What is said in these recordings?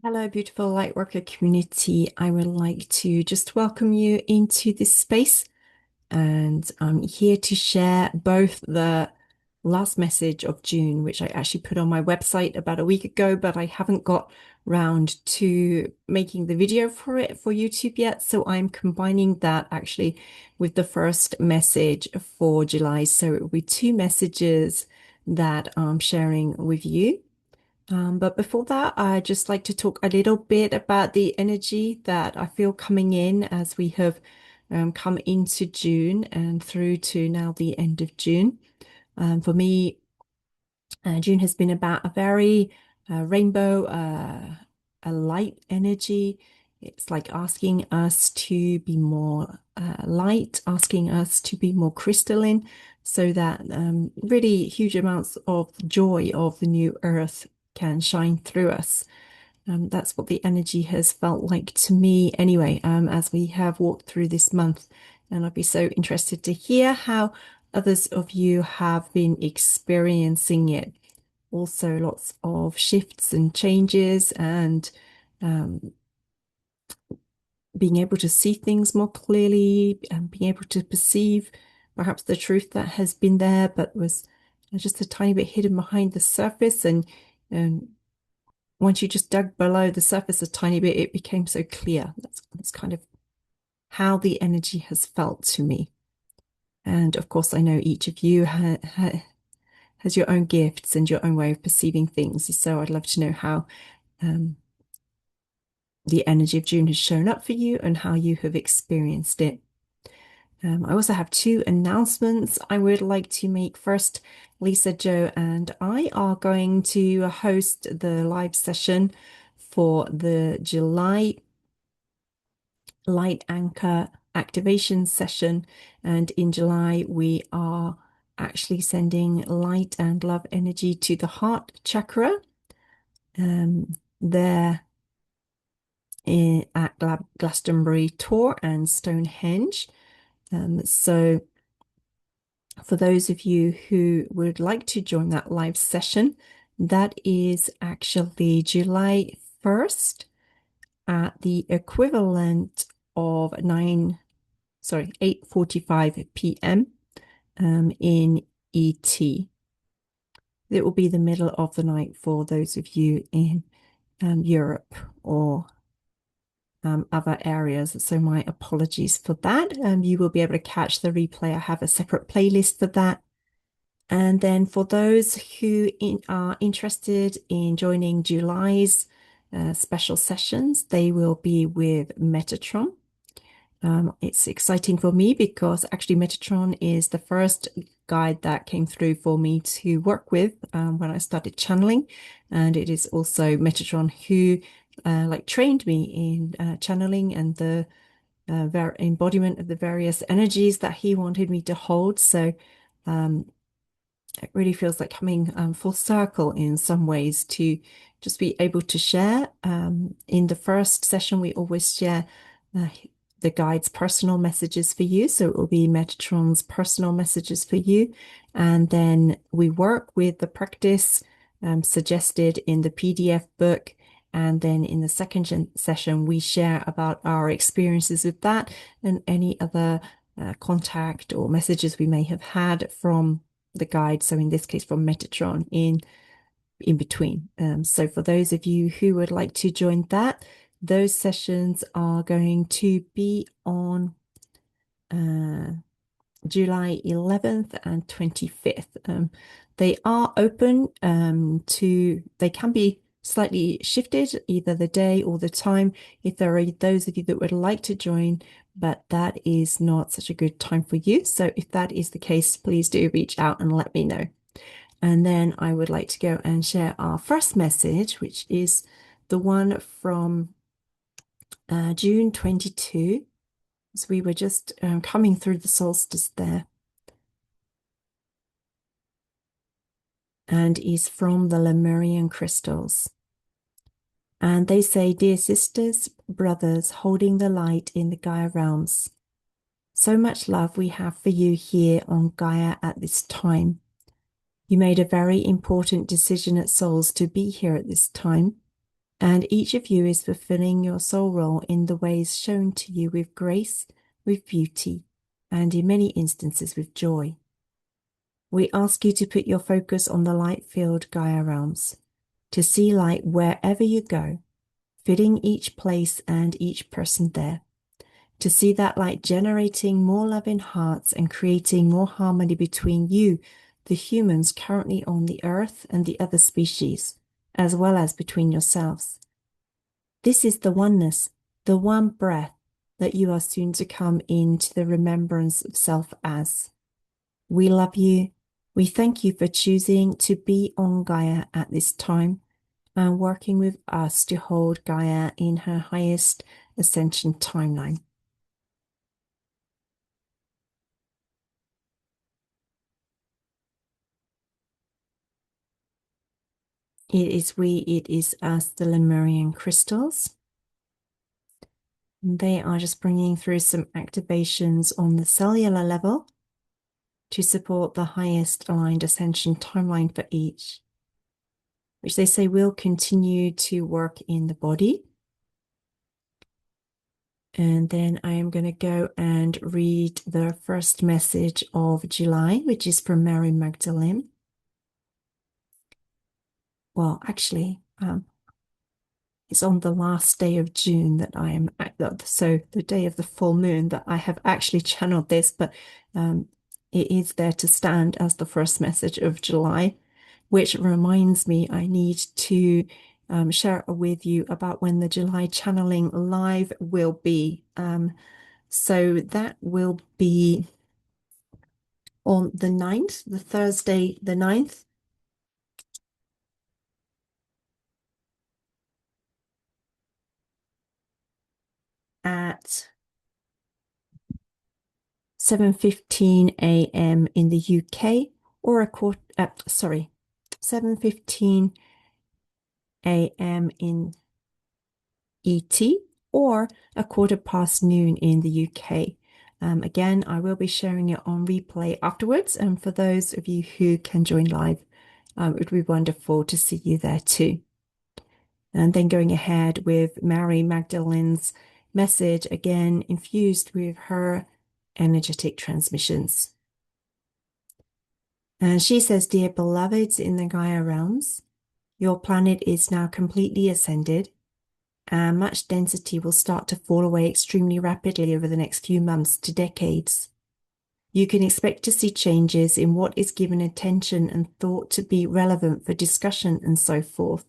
Hello, beautiful Lightworker community. I would like to just welcome you into this space, and I'm here to share both the last message of June, which I actually put on my website about a week ago, but I haven't got round to making the video for it for YouTube yet. So I'm combining that actually with the first message for July. So it will be two messages that I'm sharing with you. But before that, I'd just like to talk a little bit about the energy that I feel coming in as we have come into June and through to now the end of June. For me, June has been about a very rainbow, a light energy. It's like asking us to be more light, asking us to be more crystalline, so that really huge amounts of joy of the new earth can shine through us. That's what the energy has felt like to me anyway, as we have walked through this month. And I'd be so interested to hear how others of you have been experiencing it. Also, lots of shifts and changes, and um, being able to see things more clearly and being able to perceive perhaps the truth that has been there but was just a tiny bit hidden behind the surface. And once you just dug below the surface a tiny bit, it became so clear. That's kind of how the energy has felt to me. And of course, I know each of you has your own gifts and your own way of perceiving things. So I'd love to know how um, the energy of June has shown up for you and how you have experienced it. I also have two announcements I would like to make. First, Lisa, Joe, and I are going to host the live session for the July Light Anchor activation session. And in July, we are actually sending light and love energy to the heart chakra. There at Glastonbury Tor and Stonehenge. So for those of you who would like to join that live session, that is actually July 1st at the equivalent of 8:45 p.m. In ET. It will be the middle of the night for those of you in Europe or other areas. So my apologies for that. You will be able to catch the replay. I have a separate playlist for that. And then for those who are interested in joining July's special sessions, they will be with Metatron. It's exciting for me because actually Metatron is the first guide that came through for me to work with when I started channeling. And it is also Metatron who trained me in channeling and the embodiment of the various energies that he wanted me to hold. So it really feels like coming full circle in some ways to just be able to share. In the first session, we always share the guide's personal messages for you. So it will be Metatron's personal messages for you. And then we work with the practice suggested in the PDF book. And then in the second session, we share about our experiences with that and any other contact or messages we may have had from the guide. So in this case, from Metatron in between. So for those of you who would like to join that, those sessions are going to be on July 11th and 25th. They are open they can be slightly shifted, either the day or the time, if there are those of you that would like to join, but that is not such a good time for you. So if that is the case, please do reach out and let me know. And then I would like to go and share our first message, which is the one from June 22. So we were just coming through the solstice there. And is from the Lemurian crystals. And they say, dear sisters, brothers, holding the light in the Gaia realms, so much love we have for you here on Gaia at this time. You made a very important decision at Souls to be here at this time, And each of you is fulfilling your soul role in the ways shown to you with grace, with beauty, and in many instances with joy. We ask you to put your focus on the light-filled Gaia realms, to see light wherever you go, filling each place and each person there, to see that light generating more love in hearts and creating more harmony between you, the humans currently on the earth, and the other species, as well as between yourselves. This is the oneness, the one breath that you are soon to come into the remembrance of self as. We love you. We thank you for choosing to be on Gaia at this time and working with us to hold Gaia in her highest ascension timeline. It is we, it is us, the Lemurian crystals. They are just bringing through some activations on the cellular level to support the highest aligned ascension timeline for each, which they say will continue to work in the body. And then I am going to go and read the first message of July, which is from Mary Magdalene. Well, actually, it's on the last day of June that I am at, so the day of the full moon that I have actually channeled this, but it is there to stand as the first message of July, which reminds me I need to share with you about when the July channeling live will be. So that will be on the 9th, the Thursday, the 9th. At 7:15 a.m. in the UK, or 7:15 a.m. in ET, or 1:15 in the UK. Again, I will be sharing it on replay afterwards, and for those of you who can join live, it would be wonderful to see you there too. And then going ahead with Mary Magdalene's message, again infused with her energetic transmissions. And she says, "Dear beloveds in the Gaia realms, your planet is now completely ascended, and much density will start to fall away extremely rapidly over the next few months to decades. You can expect to see changes in what is given attention and thought to be relevant for discussion and so forth,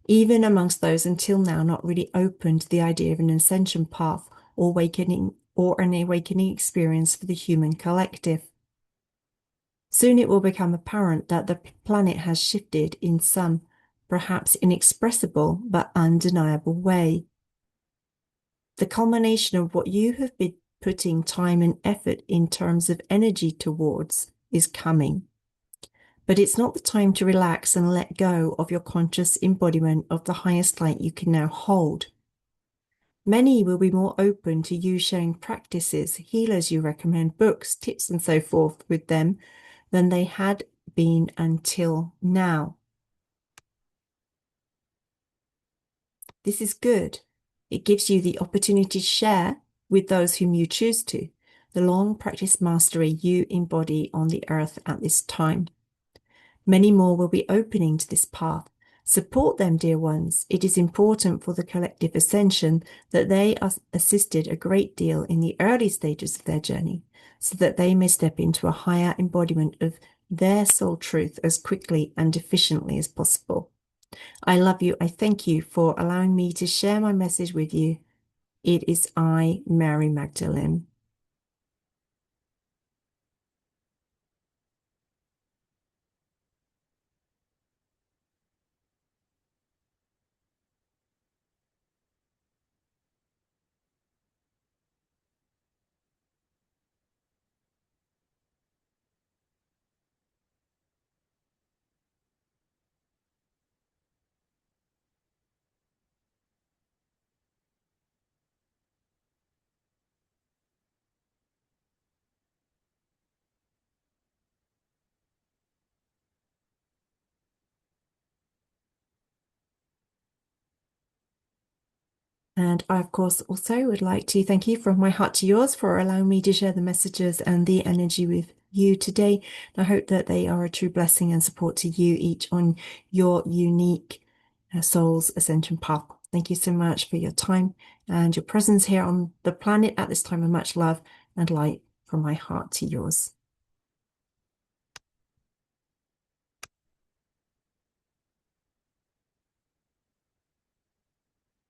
even amongst those until now not really open to the idea of an ascension path or awakening or an awakening experience for the human collective. Soon it will become apparent that the planet has shifted in some, perhaps inexpressible but undeniable way. The culmination of what you have been putting time and effort in terms of energy towards is coming. But it's not the time to relax and let go of your conscious embodiment of the highest light you can now hold. Many will be more open to you sharing practices, healers you recommend, books, tips, and so forth with them than they had been until now. This is good. It gives you the opportunity to share with those whom you choose to the long practice mastery you embody on the earth at this time. Many more will be opening to this path. Support them, dear ones. It is important for the collective ascension that they are assisted a great deal in the early stages of their journey, so that they may step into a higher embodiment of their soul truth as quickly and efficiently as possible. I love you. I thank you for allowing me to share my message with you. It is I, Mary Magdalene." And I, of course, also would like to thank you from my heart to yours for allowing me to share the messages and the energy with you today. I hope that they are a true blessing and support to you each on your unique soul's ascension path. Thank you so much for your time and your presence here on the planet at this time, of much love and light from my heart to yours.